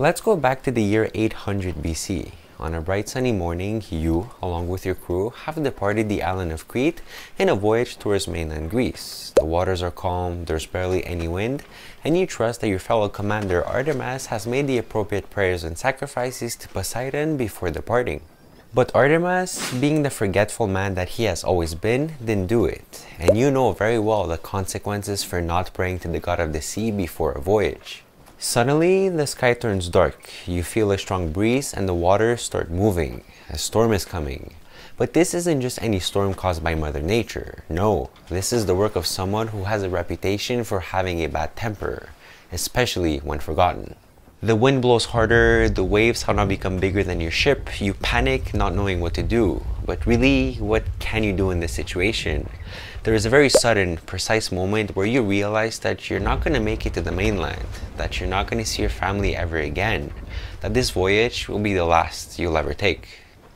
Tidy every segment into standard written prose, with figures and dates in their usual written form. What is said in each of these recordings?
Let's go back to the year 800 BC. On a bright sunny morning, you, along with your crew, have departed the island of Crete in a voyage towards mainland Greece. The waters are calm, there's barely any wind, and you trust that your fellow commander Artemis has made the appropriate prayers and sacrifices to Poseidon before departing. But Artemis, being the forgetful man that he has always been, didn't do it, and you know very well the consequences for not praying to the god of the sea before a voyage. Suddenly, the sky turns dark, you feel a strong breeze and the waters start moving. A storm is coming. But this isn't just any storm caused by Mother Nature. No, this is the work of someone who has a reputation for having a bad temper, especially when forgotten. The wind blows harder, the waves have now become bigger than your ship, you panic not knowing what to do. But really, what can you do in this situation? There is a very sudden, precise moment where you realize that you're not going to make it to the mainland, that you're not going to see your family ever again, that this voyage will be the last you'll ever take.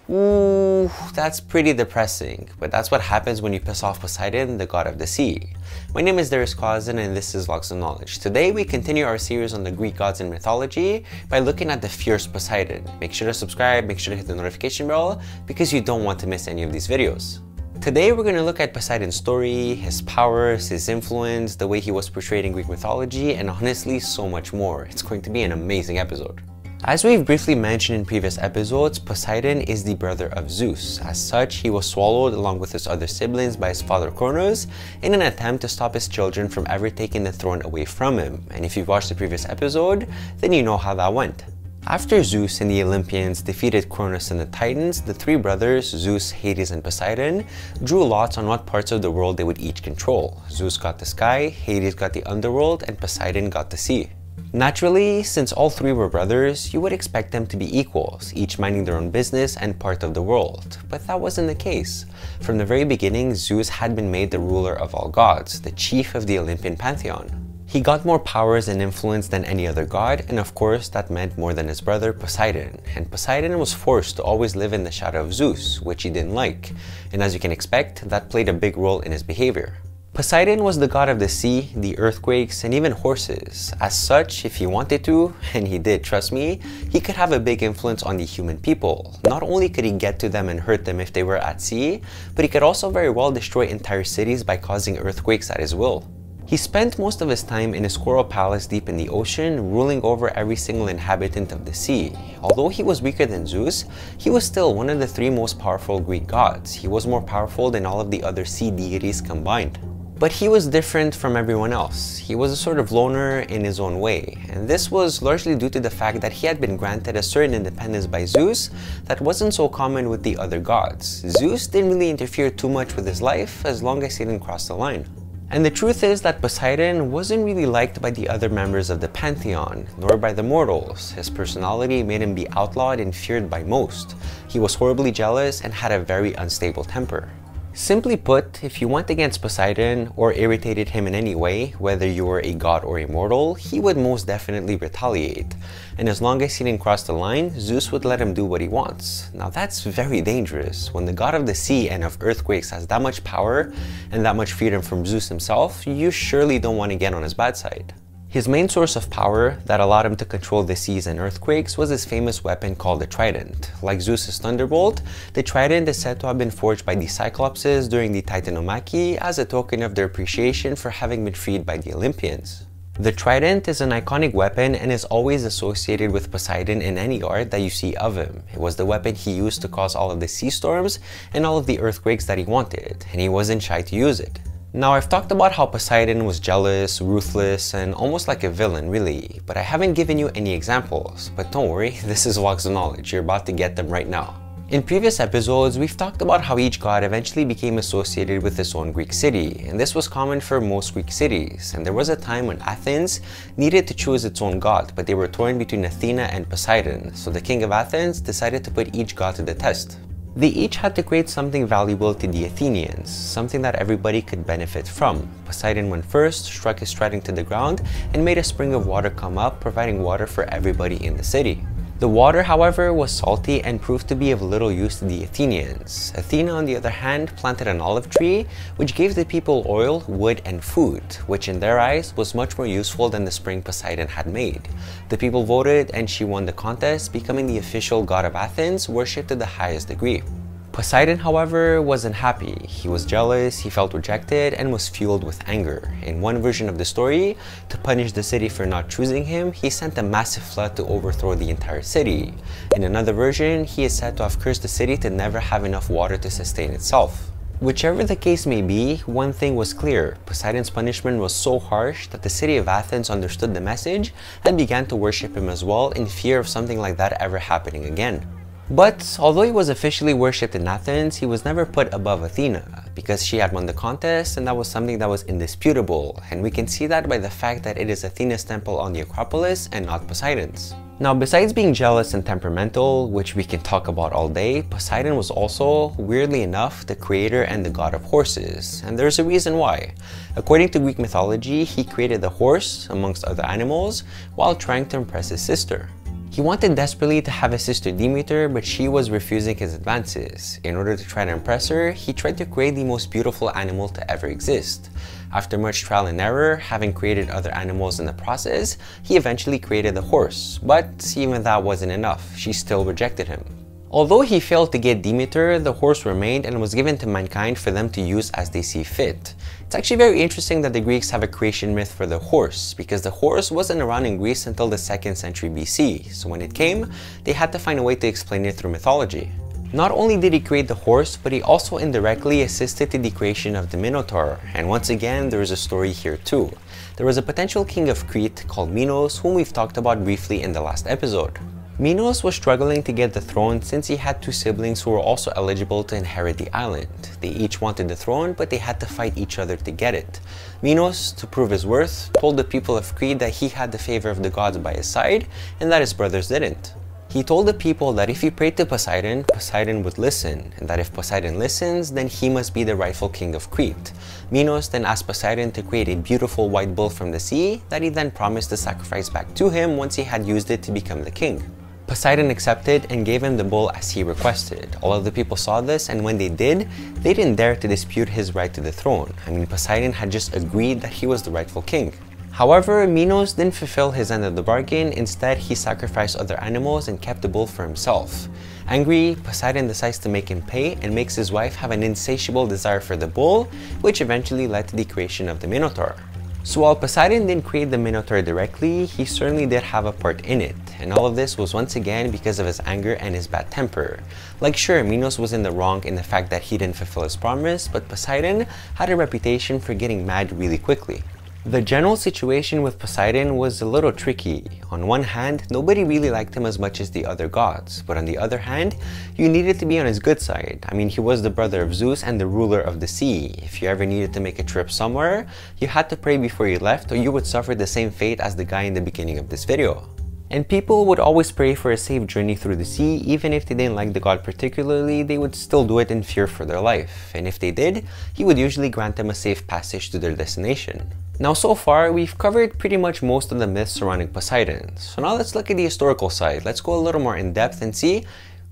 Ooh, that's pretty depressing, but that's what happens when you piss off Poseidon, the god of the sea. My name is Darius and this is Logs of Knowledge. Today we continue our series on the Greek gods in mythology by looking at the fierce Poseidon. Make sure to subscribe, make sure to hit the notification bell because you don't want to miss any of these videos. Today we're going to look at Poseidon's story, his powers, his influence, the way he was portrayed in Greek mythology, and honestly so much more. It's going to be an amazing episode. As we've briefly mentioned in previous episodes, Poseidon is the brother of Zeus. As such, he was swallowed along with his other siblings by his father Kronos in an attempt to stop his children from ever taking the throne away from him. And if you've watched the previous episode, then you know how that went. After Zeus and the Olympians defeated Kronos and the Titans, the three brothers, Zeus, Hades, and Poseidon, drew lots on what parts of the world they would each control. Zeus got the sky, Hades got the underworld, and Poseidon got the sea. Naturally, since all three were brothers, you would expect them to be equals, each minding their own business and part of the world. But that wasn't the case. From the very beginning, Zeus had been made the ruler of all gods, the chief of the Olympian pantheon. He got more powers and influence than any other god, and of course that meant more than his brother Poseidon. And Poseidon was forced to always live in the shadow of Zeus, which he didn't like. And as you can expect, that played a big role in his behavior. Poseidon was the god of the sea, the earthquakes, and even horses. As such, if he wanted to, and he did, trust me, he could have a big influence on the human people. Not only could he get to them and hurt them if they were at sea, but he could also very well destroy entire cities by causing earthquakes at his will. He spent most of his time in his coral palace deep in the ocean, ruling over every single inhabitant of the sea. Although he was weaker than Zeus, he was still one of the three most powerful Greek gods. He was more powerful than all of the other sea deities combined. But he was different from everyone else. He was a sort of loner in his own way, and this was largely due to the fact that he had been granted a certain independence by Zeus that wasn't so common with the other gods. Zeus didn't really interfere too much with his life as long as he didn't cross the line. And the truth is that Poseidon wasn't really liked by the other members of the pantheon, nor by the mortals. His personality made him be outlawed and feared by most. He was horribly jealous and had a very unstable temper. Simply put, if you went against Poseidon or irritated him in any way, whether you were a god or a mortal, he would most definitely retaliate. And as long as he didn't cross the line, Zeus would let him do what he wants. Now that's very dangerous. When the god of the sea and of earthquakes has that much power and that much freedom from Zeus himself, you surely don't want to get on his bad side. His main source of power that allowed him to control the seas and earthquakes was his famous weapon called the Trident. Like Zeus's thunderbolt, the Trident is said to have been forged by the Cyclopses during the Titanomachy as a token of their appreciation for having been freed by the Olympians. The Trident is an iconic weapon and is always associated with Poseidon in any art that you see of him. It was the weapon he used to cause all of the sea storms and all of the earthquakes that he wanted, and he wasn't shy to use it. Now, I've talked about how Poseidon was jealous, ruthless, and almost like a villain, really, but I haven't given you any examples. But don't worry, this is Logs of Knowledge, you're about to get them right now. In previous episodes, we've talked about how each god eventually became associated with his own Greek city, and this was common for most Greek cities. And there was a time when Athens needed to choose its own god, but they were torn between Athena and Poseidon, so the king of Athens decided to put each god to the test. They each had to create something valuable to the Athenians, something that everybody could benefit from. Poseidon went first, struck his trident to the ground, and made a spring of water come up, providing water for everybody in the city. The water, however, was salty and proved to be of little use to the Athenians. Athena, on the other hand, planted an olive tree, which gave the people oil, wood, and food, which in their eyes was much more useful than the spring Poseidon had made. The people voted and she won the contest, becoming the official god of Athens, worshipped to the highest degree. Poseidon, however, wasn't happy. He was jealous, he felt rejected, and was fueled with anger. In one version of the story, to punish the city for not choosing him, he sent a massive flood to overthrow the entire city. In another version, he is said to have cursed the city to never have enough water to sustain itself. Whichever the case may be, one thing was clear: Poseidon's punishment was so harsh that the city of Athens understood the message and began to worship him as well, in fear of something like that ever happening again. But although he was officially worshipped in Athens, he was never put above Athena, because she had won the contest and that was something that was indisputable, and we can see that by the fact that it is Athena's temple on the Acropolis and not Poseidon's. Now, besides being jealous and temperamental, which we can talk about all day, Poseidon was also, weirdly enough, the creator and the god of horses, and there's a reason why. According to Greek mythology, he created the horse, amongst other animals, while trying to impress his sister. He wanted desperately to have his sister Demeter, but she was refusing his advances. In order to try to impress her, he tried to create the most beautiful animal to ever exist. After much trial and error, having created other animals in the process, he eventually created the horse, but even that wasn't enough. She still rejected him. Although he failed to get Demeter, the horse remained and was given to mankind for them to use as they see fit. It's actually very interesting that the Greeks have a creation myth for the horse, because the horse wasn't around in Greece until the 2nd century BC, so when it came, they had to find a way to explain it through mythology. Not only did he create the horse, but he also indirectly assisted to the creation of the Minotaur, and once again, there is a story here too. There was a potential king of Crete called Minos, whom we've talked about briefly in the last episode. Minos was struggling to get the throne since he had two siblings who were also eligible to inherit the island. They each wanted the throne, but they had to fight each other to get it. Minos, to prove his worth, told the people of Crete that he had the favor of the gods by his side and that his brothers didn't. He told the people that if he prayed to Poseidon, Poseidon would listen, and that if Poseidon listens, then he must be the rightful king of Crete. Minos then asked Poseidon to create a beautiful white bull from the sea that he then promised to sacrifice back to him once he had used it to become the king. Poseidon accepted and gave him the bull as he requested. All of the people saw this, and when they did, they didn't dare to dispute his right to the throne. I mean, Poseidon had just agreed that he was the rightful king. However, Minos didn't fulfill his end of the bargain. Instead, he sacrificed other animals and kept the bull for himself. Angry, Poseidon decides to make him pay and makes his wife have an insatiable desire for the bull, which eventually led to the creation of the Minotaur. So while Poseidon didn't create the Minotaur directly, he certainly did have a part in it, and all of this was once again because of his anger and his bad temper. Like sure, Minos was in the wrong in the fact that he didn't fulfill his promise, but Poseidon had a reputation for getting mad really quickly. The general situation with Poseidon was a little tricky. On one hand, nobody really liked him as much as the other gods, but on the other hand, you needed to be on his good side. I mean, he was the brother of Zeus and the ruler of the sea. If you ever needed to make a trip somewhere, you had to pray before you left or you would suffer the same fate as the guy in the beginning of this video. And people would always pray for a safe journey through the sea. Even if they didn't like the god particularly, they would still do it in fear for their life. And if they did, he would usually grant them a safe passage to their destination. Now so far, we've covered pretty much most of the myths surrounding Poseidon. So now let's look at the historical side. Let's go a little more in depth and see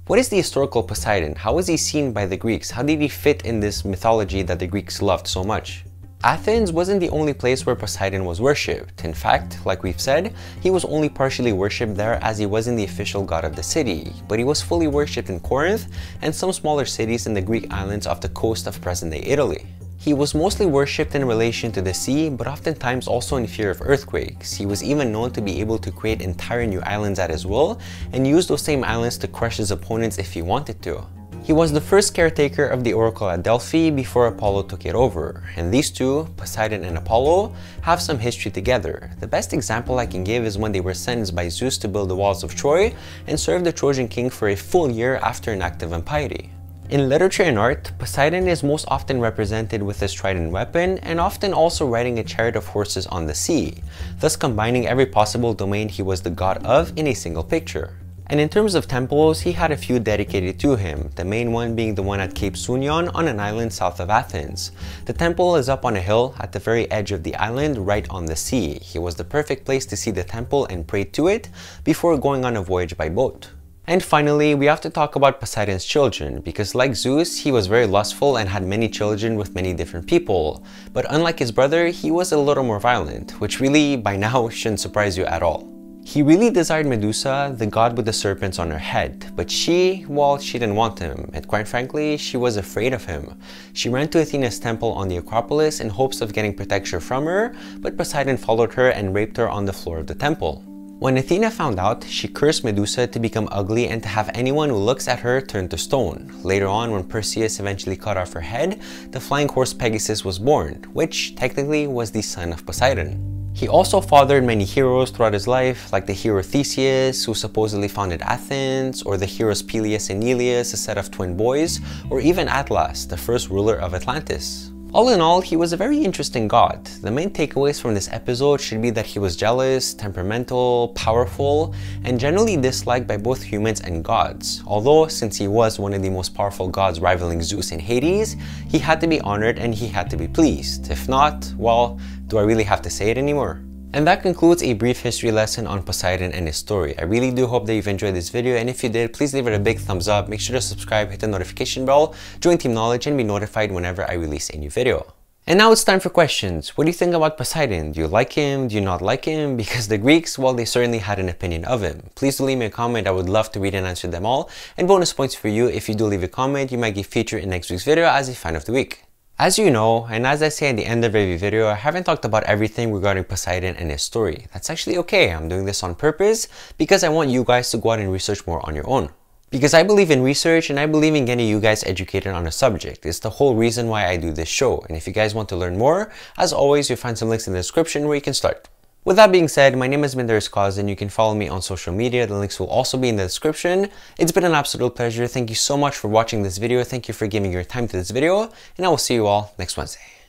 what is the historical Poseidon? How was he seen by the Greeks? How did he fit in this mythology that the Greeks loved so much? Athens wasn't the only place where Poseidon was worshipped. In fact, like we've said, he was only partially worshipped there as he wasn't the official god of the city, but he was fully worshipped in Corinth and some smaller cities in the Greek islands off the coast of present-day Italy. He was mostly worshipped in relation to the sea, but oftentimes also in fear of earthquakes. He was even known to be able to create entire new islands at his will and use those same islands to crush his opponents if he wanted to. He was the first caretaker of the oracle at Delphi before Apollo took it over, and these two, Poseidon and Apollo, have some history together. The best example I can give is when they were sentenced by Zeus to build the walls of Troy and serve the Trojan king for a full year after an act of impiety. In literature and art, Poseidon is most often represented with his trident weapon and often also riding a chariot of horses on the sea, thus combining every possible domain he was the god of in a single picture. And in terms of temples, he had a few dedicated to him, the main one being the one at Cape Sunion on an island south of Athens. The temple is up on a hill at the very edge of the island right on the sea. It was the perfect place to see the temple and pray to it before going on a voyage by boat. And finally, we have to talk about Poseidon's children, because like Zeus, he was very lustful and had many children with many different people. But unlike his brother, he was a little more violent, which really by now shouldn't surprise you at all. He really desired Medusa, the god with the serpents on her head, but she didn't want him, and quite frankly, she was afraid of him. She ran to Athena's temple on the Acropolis in hopes of getting protection from her, but Poseidon followed her and raped her on the floor of the temple. When Athena found out, she cursed Medusa to become ugly and to have anyone who looks at her turn to stone. Later on, when Perseus eventually cut off her head, the flying horse Pegasus was born, which technically was the son of Poseidon. He also fathered many heroes throughout his life, like the hero Theseus, who supposedly founded Athens, or the heroes Peleus and Neleus, a set of twin boys, or even Atlas, the first ruler of Atlantis. All in all, he was a very interesting god. The main takeaways from this episode should be that he was jealous, temperamental, powerful, and generally disliked by both humans and gods. Although, since he was one of the most powerful gods rivaling Zeus and Hades, he had to be honored and he had to be pleased. If not, well, do I really have to say it anymore? And that concludes a brief history lesson on Poseidon and his story. I really do hope that you've enjoyed this video, and if you did, please leave it a big thumbs up, make sure to subscribe, hit the notification bell, join Team Knowledge, and be notified whenever I release a new video. And now it's time for questions. What do you think about Poseidon? Do you like him? Do you not like him? Because the Greeks, well, they certainly had an opinion of him. Please do leave me a comment. I would love to read and answer them all. And bonus points for you. If you do leave a comment, you might get featured in next week's video as a fan of the week. As you know, and as I say at the end of every video, I haven't talked about everything regarding Poseidon and his story. That's actually okay. I'm doing this on purpose because I want you guys to go out and research more on your own. Because I believe in research and I believe in getting you guys educated on a subject. It's the whole reason why I do this show. And if you guys want to learn more, as always, you'll find some links in the description where you can start. With that being said, my name has been Darius, and you can follow me on social media. The links will also be in the description. It's been an absolute pleasure. Thank you so much for watching this video. Thank you for giving your time to this video, and I will see you all next Wednesday.